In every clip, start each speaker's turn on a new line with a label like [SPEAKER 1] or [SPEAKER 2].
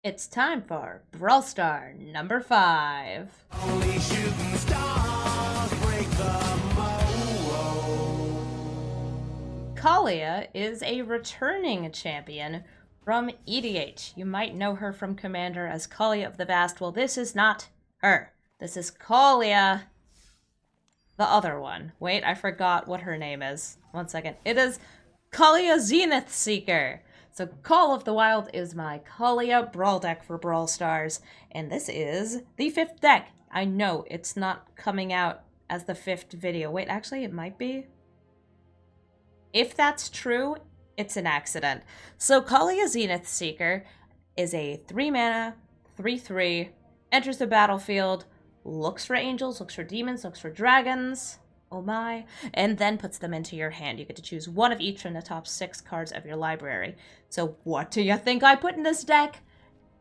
[SPEAKER 1] It's time for Brawl Star number 5.
[SPEAKER 2] Only shooting stars break the mold.
[SPEAKER 1] Kaalia is a returning champion from EDH. You might know her from Commander as Kaalia of the Vast. Well, this is not her. This is Kaalia, the other one. Wait, I forgot what her name is. One second. It is Kaalia Zenith Seeker. So Call of the Wild is my Kaalia Brawl deck for Brawl Stars, and this is the 5th deck. I know it's not coming out as the 5th video. Wait, actually it might be. If that's true, it's an accident. So Kaalia Zenith Seeker is a 3-mana, 3/3, enters the battlefield, looks for angels, looks for demons, looks for dragons, oh my, and then puts them into your hand. You get to choose one of each from the top 6 cards of your library. So what do you think I put in this deck?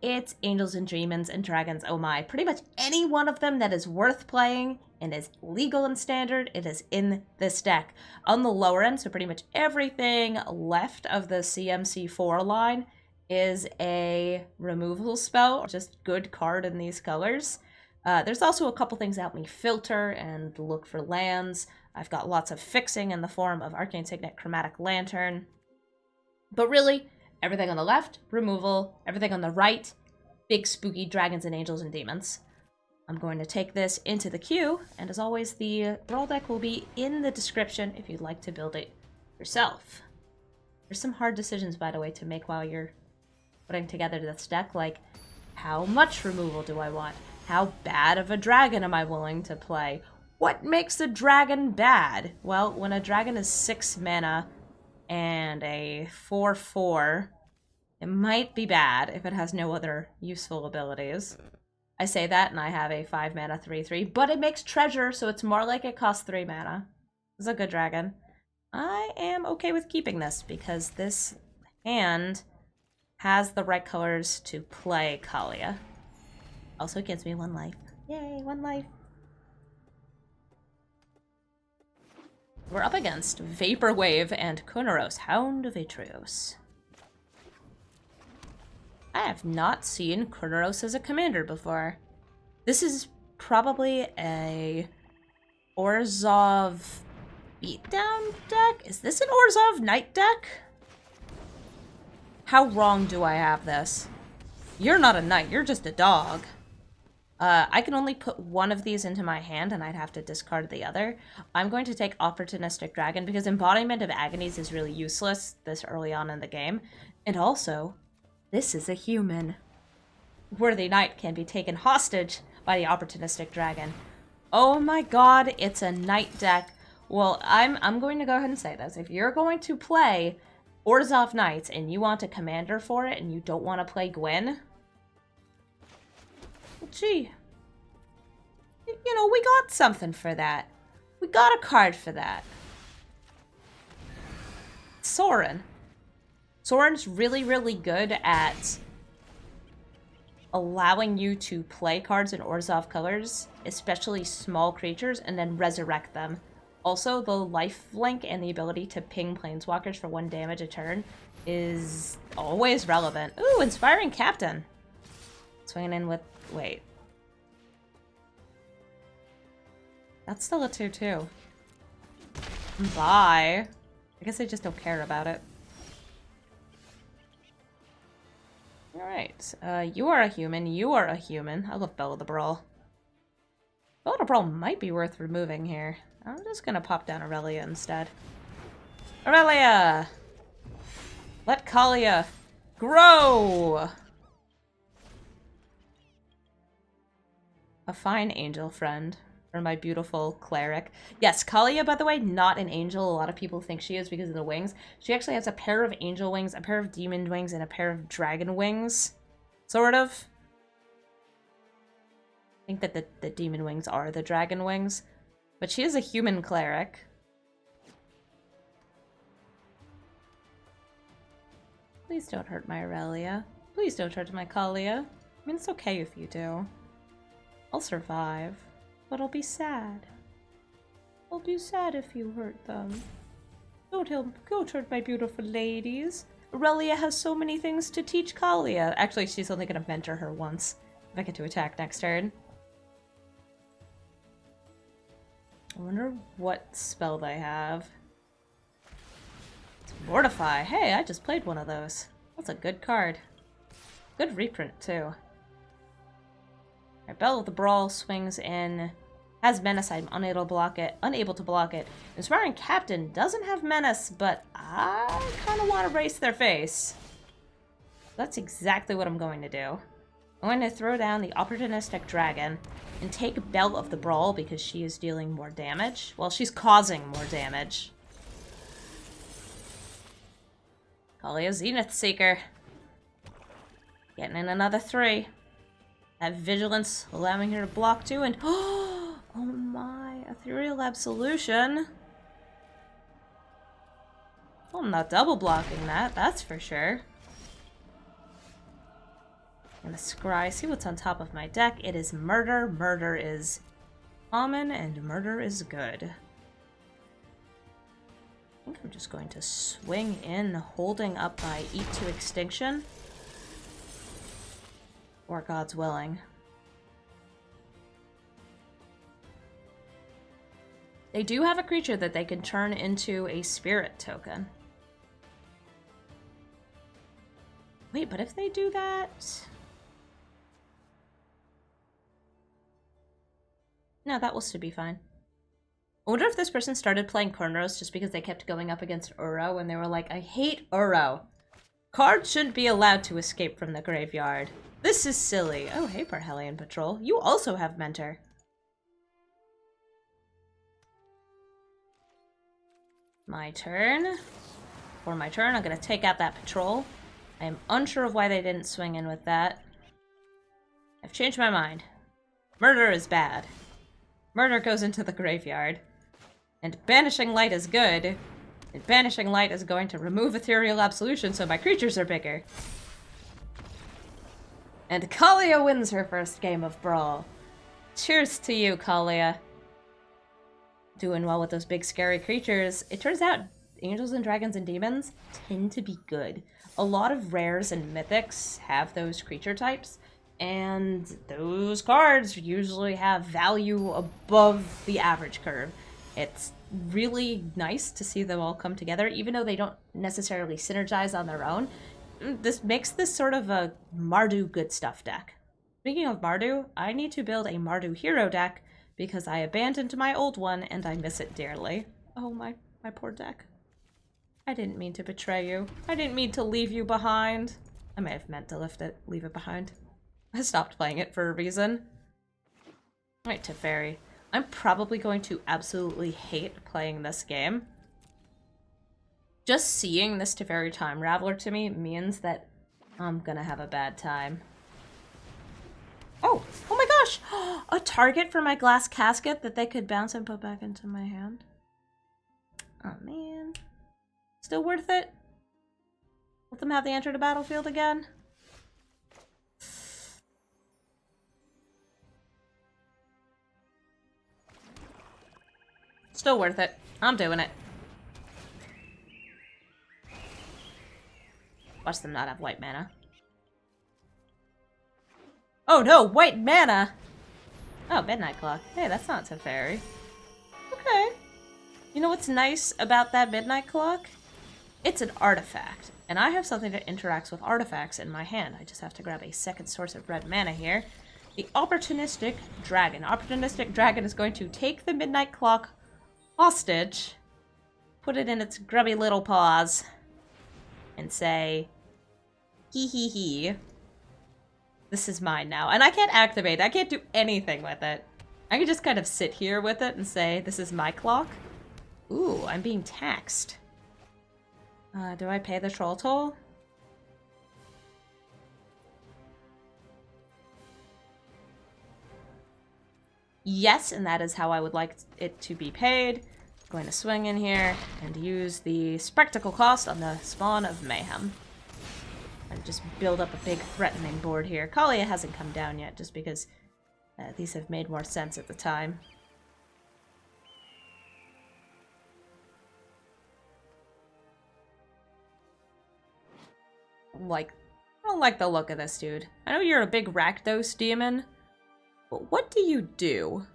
[SPEAKER 1] It's angels and demons and dragons, oh my. Pretty much any one of them that is worth playing and is legal and standard, it is in this deck. On the lower end, so pretty much everything left of the CMC4 line is a removal spell, just good card in these colors. There's also a couple things that help me filter and look for lands. I've got lots of fixing in the form of Arcane Signet, Chromatic Lantern. But really, everything on the left, removal. Everything on the right, big spooky dragons and angels and demons. I'm going to take this into the queue, and as always, the Brawl deck will be in the description if you'd like to build it yourself. There's some hard decisions, by the way, to make while you're putting together this deck, like how much removal do I want? How bad of a dragon am I willing to play? What makes a dragon bad? Well, when a dragon is 6 mana and a 4/4, it might be bad if it has no other useful abilities. I say that and I have a 5 mana 3/3, but it makes treasure, so it's more like it costs 3 mana. It's a good dragon. I am okay with keeping this because this hand has the right colors to play Kaalia. Also, it gives me 1 life. Yay, 1 life. We're up against Vaporwave and Kunaros, Hound of Atreus. I have not seen Kunaros as a commander before. This is probably a Orzhov beatdown deck? Is this an Orzhov knight deck? How wrong do I have this? You're not a knight, you're just a dog. I can only put one of these into my hand and I'd have to discard the other. I'm going to take Opportunistic Dragon because Embodiment of Agonies is really useless this early on in the game. And also, this is a human. Worthy Knight can be taken hostage by the Opportunistic Dragon. Oh my god, it's a knight deck. Well, I'm going to go ahead and say this. If you're going to play Orzhov Knights and you want a commander for it and you don't want to play Gwen, gee, you know, we got something for that. We got a card for that. Sorin. Sorin's really, really good at allowing you to play cards in Orzhov colors, especially small creatures, and then resurrect them. Also, the lifelink and the ability to ping planeswalkers for 1 damage a turn is always relevant. Ooh, Inspiring Captain. Swinging in with... wait. That's still a 2/2. Bye. I guess I just don't care about it. Alright. You are a human. You are a human. I love Bella the Brawl. Bella the Brawl might be worth removing here. I'm just gonna pop down Aurelia instead. Aurelia! Let Kaalia grow! A fine angel friend for my beautiful cleric. Yes, Kaalia, by the way, not an angel. A lot of people think she is because of the wings. She actually has a pair of angel wings, a pair of demon wings, and a pair of dragon wings. Sort of. I think that the demon wings are the dragon wings. But she is a human cleric. Please don't hurt my Aurelia. Please don't hurt my Kaalia. I mean, it's okay if you do. I'll survive, but I'll be sad. I'll be sad if you hurt them. Don't hurt my beautiful ladies. Aurelia has so many things to teach Kaalia. Actually, she's only going to mentor her once if I get to attack next turn. I wonder what spell they have. It's Mortify. Hey, I just played one of those. That's a good card. Good reprint, too. Alright, Belle of the Brawl swings in. Has Menace, I'm unable to block it. Inspiring Captain doesn't have Menace, but I kind of want to race their face. That's exactly what I'm going to do. I'm going to throw down the Opportunistic Dragon and take Belle of the Brawl because she is dealing more damage. Well, she's causing more damage. Kaalia Zenith Seeker. Getting in another 3. That Vigilance allowing her to block too, and oh my, Ethereal Absolution. Well, I'm not double blocking that, that's for sure. I'm gonna scry, see what's on top of my deck. It is Murder. Murder is common, and Murder is good. I think I'm just going to swing in, holding up my Eat to Extinction. Or God's willing. They do have a creature that they can turn into a spirit token. Wait, but if they do that... No, that will still be fine. I wonder if this person started playing Cornrows just because they kept going up against Uro and they were like, I hate Uro. Cards shouldn't be allowed to escape from the graveyard. This is silly. Oh, hey, Parhelion Patrol. You also have Mentor. My turn. For my turn, I'm going to take out that Patrol. I am unsure of why they didn't swing in with that. I've changed my mind. Murder is bad. Murder goes into the graveyard. And Banishing Light is good. And Banishing Light is going to remove Ethereal Absolution so my creatures are bigger. And Kaalia wins her first game of Brawl. Cheers to you, Kaalia. Doing well with those big scary creatures. It turns out Angels and Dragons and Demons tend to be good. A lot of rares and mythics have those creature types, and those cards usually have value above the average curve. It's really nice to see them all come together, even though they don't necessarily synergize on their own. This makes this sort of a Mardu good stuff deck. Speaking of Mardu, I need to build a Mardu hero deck because I abandoned my old one and I miss it dearly. Oh, my poor deck. I didn't mean to betray you. I didn't mean to leave you behind. I may have meant to leave it behind. I stopped playing it for a reason. Alright, Teferi. I'm probably going to absolutely hate playing this game. Just seeing this Teferi Time Raveler to me means that I'm gonna have a bad time. Oh my gosh! A target for my glass casket that they could bounce and put back into my hand. Oh man. Still worth it? Let them have the enter the battlefield again? Still worth it. I'm doing it. Watch them not have white mana. Oh no, white mana! Oh, Midnight Clock. Hey, that's not Teferi. Okay. You know what's nice about that Midnight Clock? It's an artifact, and I have something that interacts with artifacts in my hand. I just have to grab a second source of red mana here. The Opportunistic Dragon. Opportunistic Dragon is going to take the Midnight Clock hostage, put it in its grubby little paws, and say, hee hee hee. This is mine now. And I can't activate it. I can't do anything with it. I can just kind of sit here with it and say, this is my clock. Ooh, I'm being taxed. Do I pay the troll toll? Yes, and that is how I would like it to be paid. I'm going to swing in here and use the Spectacle cost on the Spawn of Mayhem. And just build up a big threatening board here. Kaalia hasn't come down yet, just because these have made more sense at the time. I don't like the look of this dude. I know you're a big Rakdos demon, but what do you do?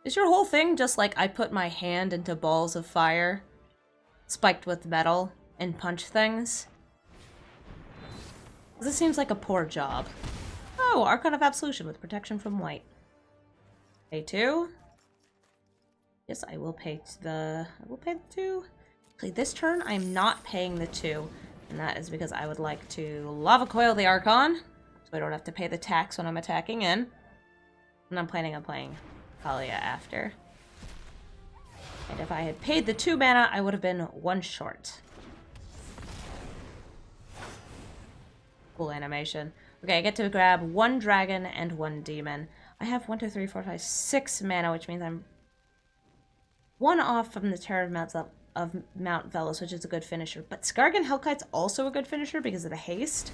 [SPEAKER 1] Is your whole thing just like I put my hand into balls of fire, spiked with metal, and punch things? This seems like a poor job. Oh, Archon of Absolution with protection from white. Pay 2. Yes, I will pay the 2. Actually, this turn I'm not paying the 2, and that is because I would like to Lava Coil the Archon, so I don't have to pay the tax when I'm attacking in. And I'm planning on playing Kaalia after. And if I had paid the 2 mana, I would have been 1 short. Cool animation. Okay, I get to grab 1 dragon and 1 demon. I have 1, 2, 3, 4, 5, 6 mana, which means I'm 1 off from the Terror of Mount Velus, which is a good finisher. But Skarrgan Hellkite's also a good finisher because of the haste.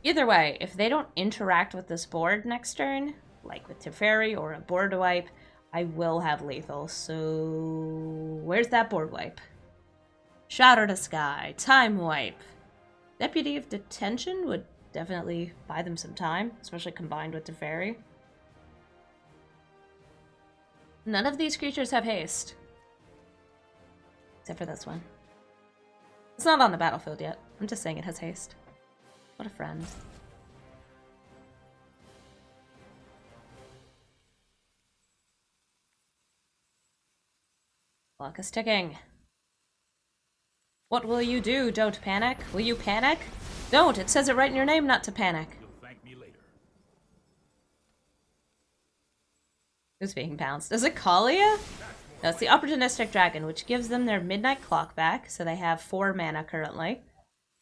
[SPEAKER 1] Either way, if they don't interact with this board next turn, like with Teferi or a board wipe, I will have lethal. So where's that board wipe? Shatter the Sky, Time Wipe. Deputy of Detention would definitely buy them some time, especially combined with Teferi. None of these creatures have haste. Except for this one. It's not on the battlefield yet. I'm just saying it has haste. What a friend. Clock is ticking. What will you do? Don't panic. Will you panic? Don't! It says it right in your name not to panic.
[SPEAKER 2] You'll thank me later.
[SPEAKER 1] Who's being bounced? Is it Kaalia? No, it's the Opportunistic Dragon, which gives them their midnight clock back, so they have 4 mana currently.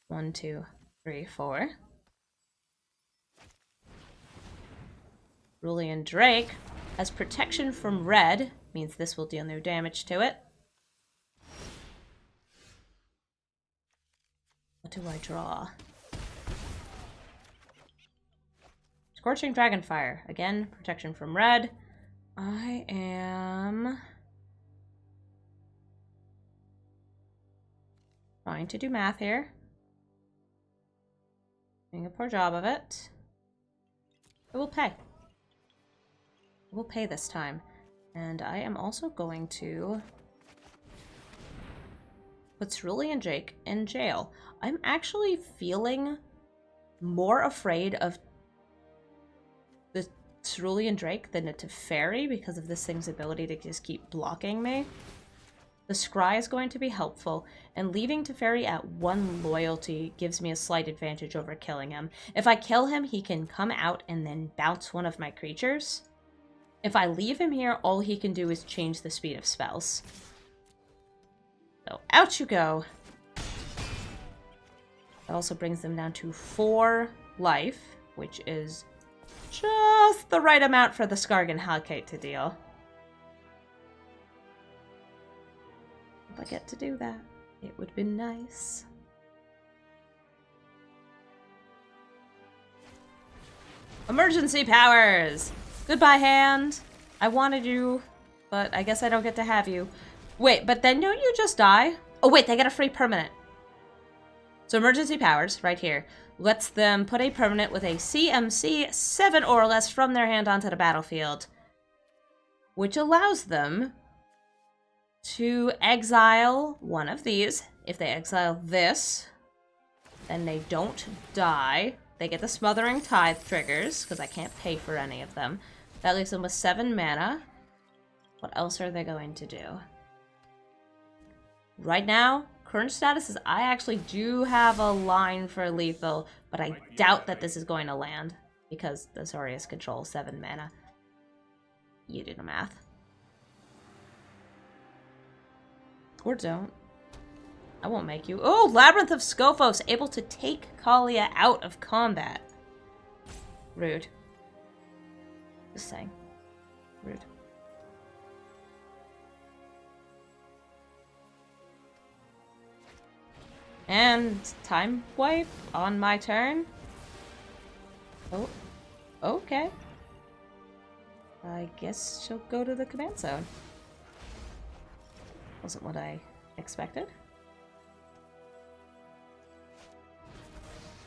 [SPEAKER 1] 1, 2, 3, 4. Cerulean Drake has protection from red, means this will deal no damage to it. What do I draw? Scorching Dragonfire. Again, protection from red. I am trying to do math here. Doing a poor job of it. I will pay. I will pay this time. And I am also going to put Cerulean Drake in jail. I'm actually feeling more afraid of the Cerulean Drake than a Teferi because of this thing's ability to just keep blocking me. The Scry is going to be helpful, and leaving Teferi at 1 loyalty gives me a slight advantage over killing him. If I kill him, he can come out and then bounce one of my creatures. If I leave him here, all he can do is change the speed of spells. So, out you go. That also brings them down to 4 life, which is just the right amount for the Skarrgan Hellkite to deal. If I get to do that, it would be nice. Emergency powers! Goodbye, hand. I wanted you, but I guess I don't get to have you. Wait, but then don't you just die? Oh wait, they get a free permanent. So emergency powers, right here, lets them put a permanent with a CMC 7 or less from their hand onto the battlefield, which allows them to exile one of these. If they exile this, then they don't die. They get the Smothering Tithe triggers, because I can't pay for any of them. That leaves them with 7 mana. What else are they going to do? Right now, current status is I actually do have a line for lethal, but I doubt that this is going to land, because the Azorius controls 7 mana. You do the math. Or don't. I won't make you. Oh, Labyrinth of Scophos, able to take Kaalia out of combat. Rude. Just saying. Rude. And time wipe on my turn. Oh, okay. I guess she'll go to the command zone. Wasn't what I Expected.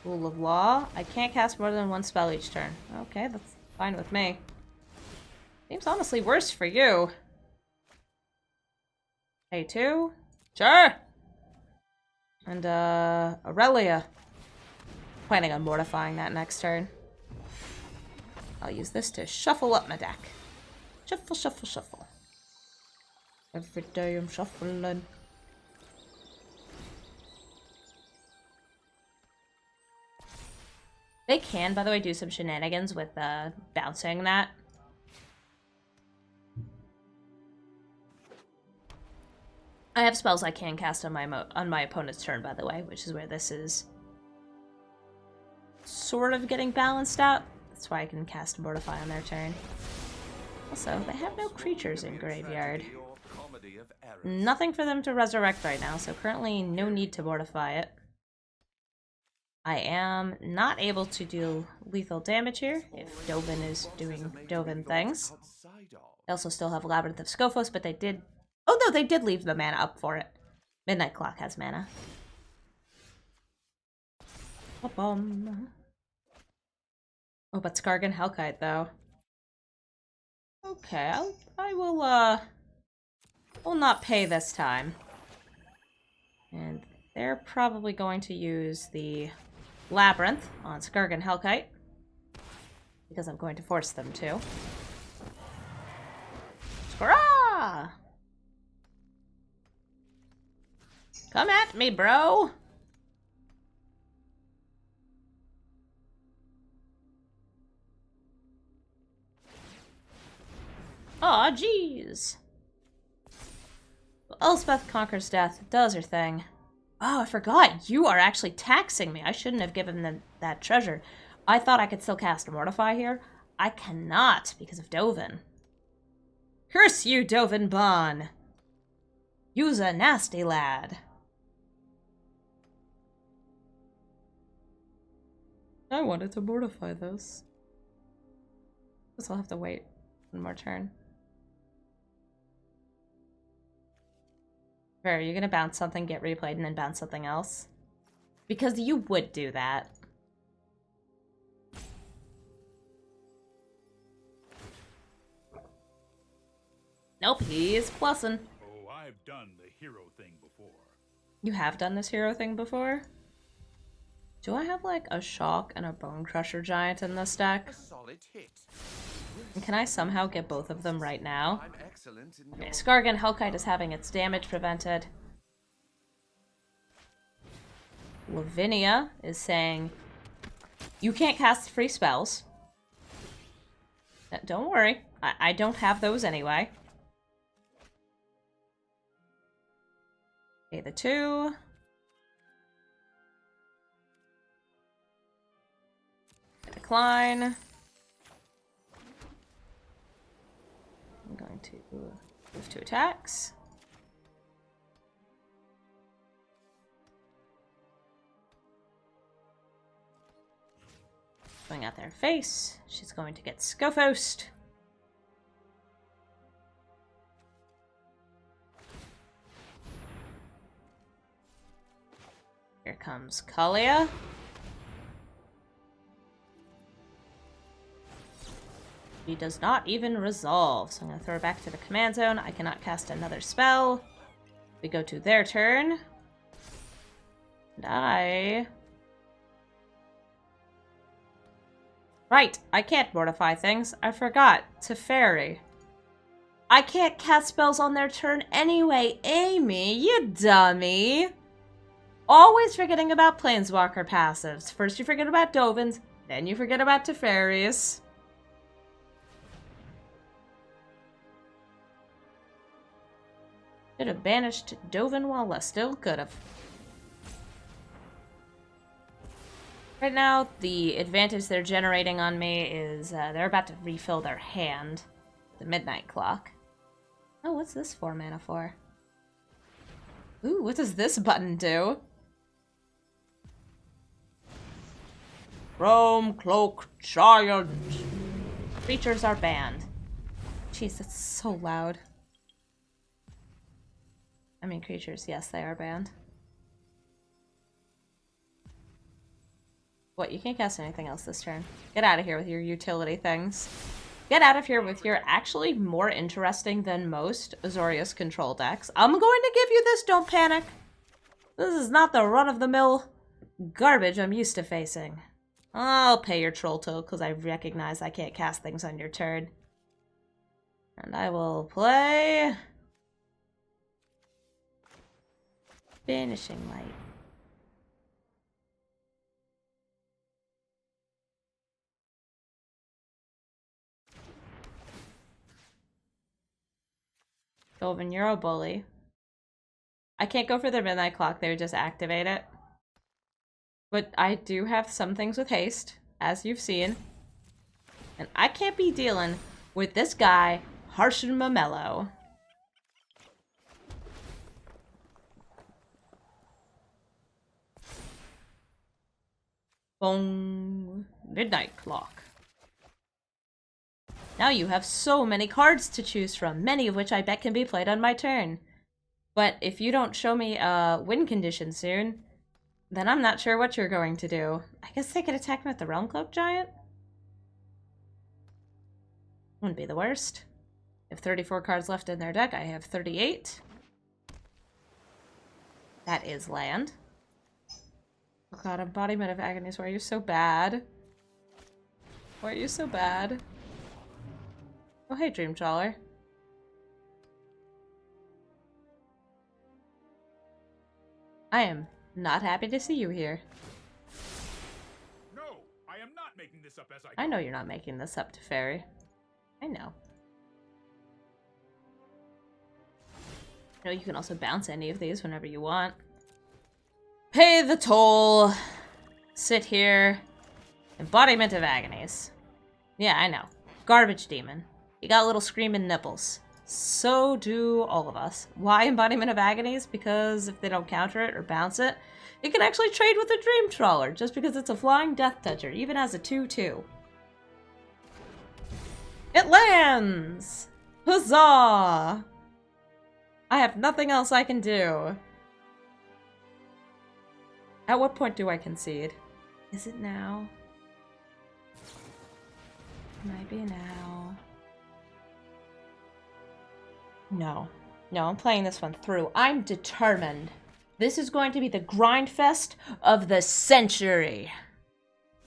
[SPEAKER 1] Rule of Law. I can't cast more than one spell each turn. Okay, that's fine with me. Seems honestly worse for you. A2? Sure! And, Aurelia. Planning on mortifying that next turn. I'll use this to shuffle up my deck. Shuffle, shuffle, shuffle. Every day I'm shuffling. They can, by the way, do some shenanigans with bouncing that. I have spells I can cast on my opponent's turn, by the way, which is where this is sort of getting balanced out. That's why I can cast Mortify on their turn. Also, they have no creatures in graveyard. Nothing for them to resurrect right now, so currently no need to Mortify it. I am not able to do lethal damage here if Dovin is doing Dovin things. They also still have Labyrinth of Scophos, but they did... Oh no, they did leave the mana up for it. Midnight Clock has mana. Ba-bum. Oh, but Skarrgan Hellkite, though. Okay, I will not pay this time. And they're probably going to use the Labyrinth on Skarrgan Hellkite, because I'm going to force them to. Hurrah! Come at me, bro! Aw, jeez. Well, Elspeth conquers death. It does her thing. Oh, I forgot. You are actually taxing me. I shouldn't have given them that treasure. I thought I could still cast Mortify here. I cannot because of Dovin. Curse you, Dovin Bon! You's a nasty lad. I wanted to mortify this. Guess I'll have to wait one more turn. Are you gonna bounce something, get replayed, and then bounce something else? Because you would do that. Nope, he's plussing.
[SPEAKER 3] Oh, I've done the hero thing before.
[SPEAKER 1] You have done this hero thing before? Do I have, like, a Shock and a Bone Crusher Giant in this deck?
[SPEAKER 2] A solid hit.
[SPEAKER 1] And can I somehow get both of them right now?
[SPEAKER 2] I'm excellent in
[SPEAKER 1] Okay, Skarrgan Hellkite is having its damage prevented. Lavinia is saying, you can't cast free spells. Don't worry, I don't have those anyway. Okay, the 2. Decline. I'm going to move 2 attacks. Going at their face. She's going to get Scophosed. Here comes Kaalia. She does not even resolve, so I'm going to throw her back to the command zone. I cannot cast another spell. We go to their turn. And Right, I can't mortify things. I forgot. Teferi. I can't cast spells on their turn anyway, Amy, you dummy. Always forgetting about Planeswalker passives. First you forget about Dovins, then you forget about Teferis. Should have banished Dovin while still could have. Right now, the advantage they're generating on me is they're about to refill their hand. The Midnight Clock. Oh, what's this 4 mana for? Ooh, what does this button do? Realm-Cloaked Giant. Creatures are banned. Jeez, that's so loud. I mean, creatures, yes, they are banned. What, you can't cast anything else this turn. Get out of here with your utility things. Get out of here with your actually more interesting than most Azorius control decks. I'm going to give you this, don't panic. This is not the run-of-the-mill garbage I'm used to facing. I'll pay your troll toll because I recognize I can't cast things on your turn. And I will play... Vanishing Light. Golden, you're a bully. I can't go for the midnight clock, they would just activate it. But I do have some things with haste, as you've seen. And I can't be dealing with this guy, Harshan Mamello. Boom. Midnight clock. Now you have so many cards to choose from, many of which I bet can be played on my turn. But if you don't show me a win condition soon, then I'm not sure what you're going to do. I guess they could attack me with the Realm-Cloaked Giant? Wouldn't be the worst. They have 34 cards left in their deck. I have 38. That is land. Oh god, Embodiment of Agonies, why are you so bad? Why are you so bad? Oh hey, Dream Trawler. I am not happy to see you here.
[SPEAKER 3] No, I am not making this up as I
[SPEAKER 1] I know you're not making this up to Fairy. I know. You know, you can also bounce any of these whenever you want. Pay the toll. Sit here. Embodiment of Agonies. Yeah, I know. Garbage demon. You got little screaming nipples. So do all of us. Why Embodiment of Agonies? Because if they don't counter it or bounce it, it can actually trade with a Dream Trawler just because it's a flying Death Toucher, even as a 2/2. It lands! Huzzah! I have nothing else I can do. At what point do I concede? Is it now? Might be now. No. No, I'm playing this one through. I'm determined. This is going to be the grind fest of the century.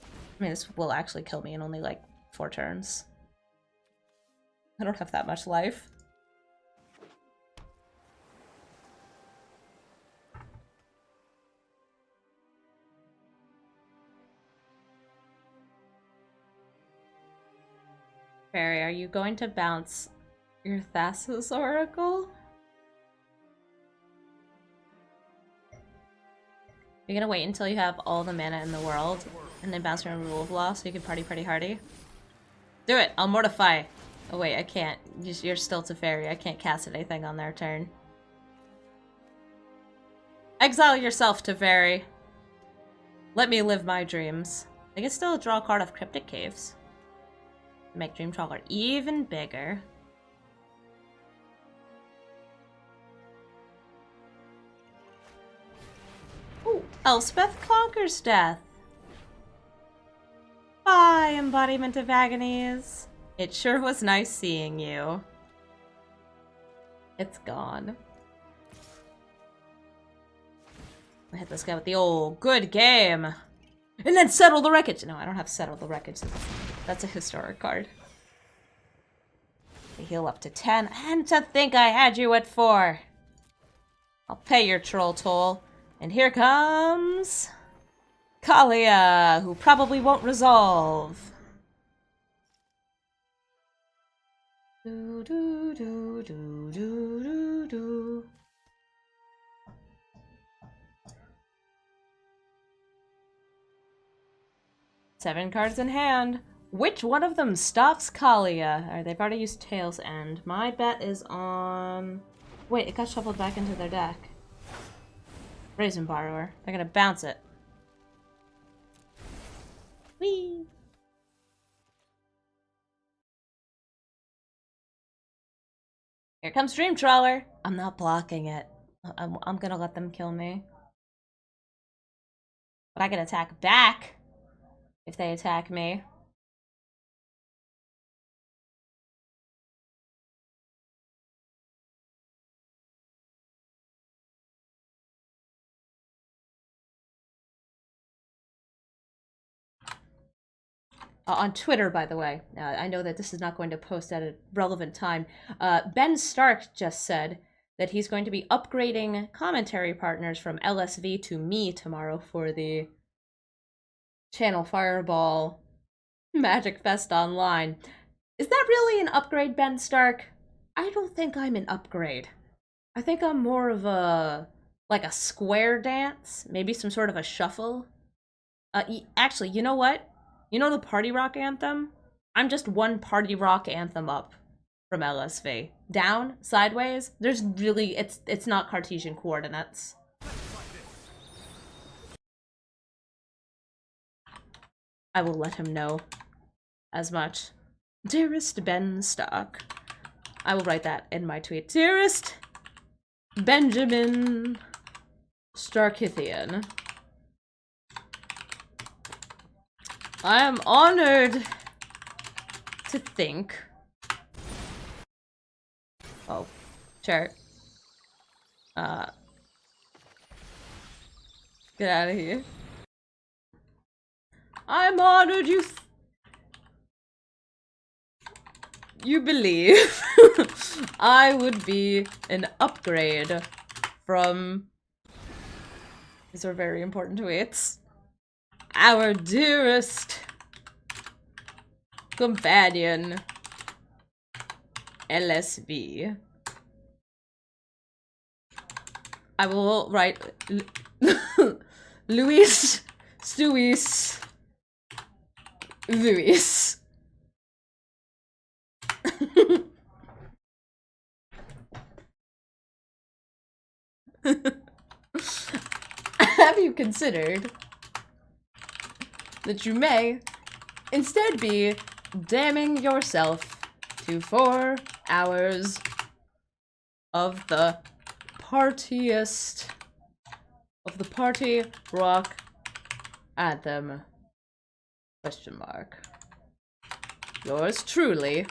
[SPEAKER 1] I mean, this will actually kill me in only like 4 turns. I don't have that much life. Fairy, are you going to bounce your Thassa's Oracle? You're gonna wait until you have all the mana in the world and then bounce around Rule of Law so you can party hardy? Do it! I'll mortify! Oh wait, I can't. You're still Teferi. I can't cast anything on their turn. Exile yourself, Teferi! Let me live my dreams. I can still draw a card of Cryptic Caves. Make Dream Trawler even bigger. Ooh, Elspeth Conquers Death! Bye, Embodiment of Agonies! It sure was nice seeing you. It's gone. I hit this guy with the old good game! And then Settle the Wreckage! No, I don't have Settle the Wreckage. That's a historic card. I heal up to 10, and to think I had you at 4! I'll pay your troll toll. And here comes... Kaalia, who probably won't resolve. Do do do do do do do. Seven cards in hand. Which one of them stops Kaalia? Alright, they've already used Tail's End. My bet is on... Wait, it got shuffled back into their deck. Raisin Borrower. They're gonna bounce it. Whee! Here comes Dream Trawler. I'm not blocking it. I'm gonna let them kill me. But I can attack back if they attack me. On Twitter, by the way, I know that this is not going to post at a relevant time. Ben Stark just said that he's going to be upgrading commentary partners from LSV to me tomorrow for the Channel Fireball Magic Fest Online. Is that really an upgrade, Ben Stark? I don't think I'm an upgrade. I think I'm more of a, like a square dance, maybe some sort of a shuffle. Actually, you know what? You know the Party Rock anthem? I'm just one Party Rock anthem up from LSV. Down, sideways, there's really, it's not Cartesian coordinates. I will let him know as much. Dearest Ben Stark. I will write that in my tweet. Dearest Benjamin Starkithian. I am honored to think. Oh, sure. Get out of here. I'm honored you believe I would be an upgrade from. These are very important tweets. Our dearest companion, LSV. I will write Luis, Stuis, Luis. Have you considered that you may instead be damning yourself to 4 hours of the partiest of the party rock anthem? Question mark. Yours truly,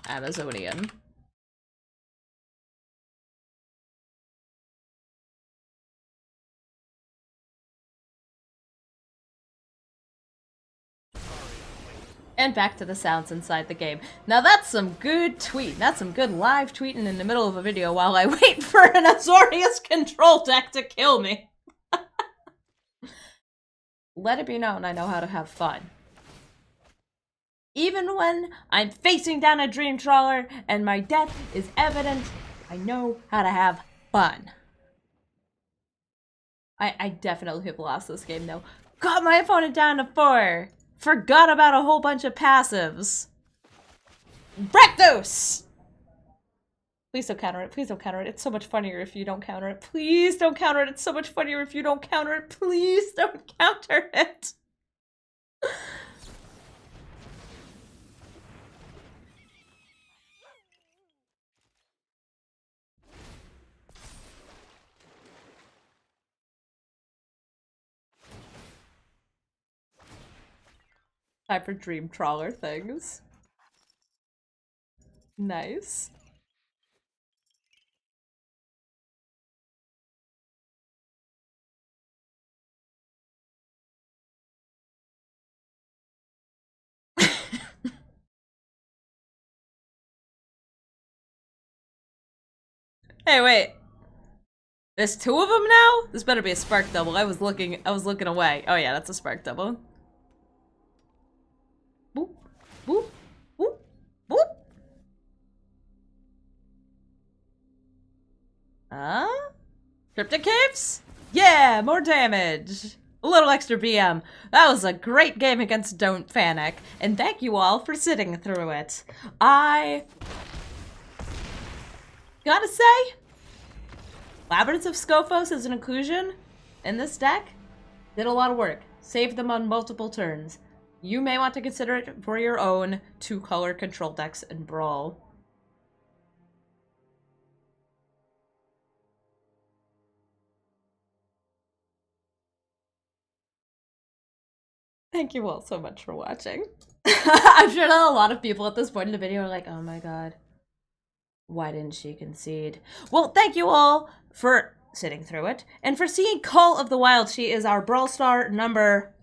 [SPEAKER 1] Amazonian. And back to the sounds inside the game. Now that's some good tweeting. That's some good live tweeting in the middle of a video while I wait for an Azorius control deck to kill me. Let it be known I know how to have fun. Even when I'm facing down a dream trawler and my death is evident, I know how to have fun. I definitely have lost this game though. Got my opponent down to 4. Forgot about a whole bunch of passives. Rakdos! Please don't counter it. Please don't counter it. It's so much funnier if you don't counter it. Please don't counter it. It's so much funnier if you don't counter it. Please don't counter it. Time for dream trawler things. Nice. Hey, wait. There's 2 of them now? This better be a spark double. I was looking away. Oh yeah, that's a spark double. Boop, boop, boop, boop. Cryptic Caves? Yeah, more damage. A little extra BM. That was a great game against Don't Panic, and thank you all for sitting through it. I gotta say, Labyrinths of Scophos as an inclusion in this deck did a lot of work. Saved them on multiple turns. You may want to consider it for your own 2-color control decks in Brawl. Thank you all so much for watching. I'm sure that a lot of people at this point in the video are like, oh my god, why didn't she concede? Well, thank you all for sitting through it and for seeing Call of the Wild. She is our Brawl Star number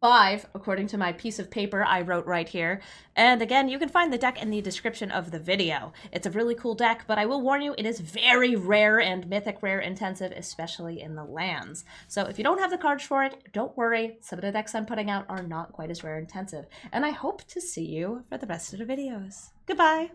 [SPEAKER 1] 5, according to my piece of paper I wrote right here. And again, you can find the deck in the description of the video. It's a really cool deck, but I will warn you, it is very rare and mythic rare intensive, especially in the lands. So if you don't have the cards for it, don't worry. Some of the decks I'm putting out are not quite as rare intensive. And I hope to see you for the rest of the videos. Goodbye!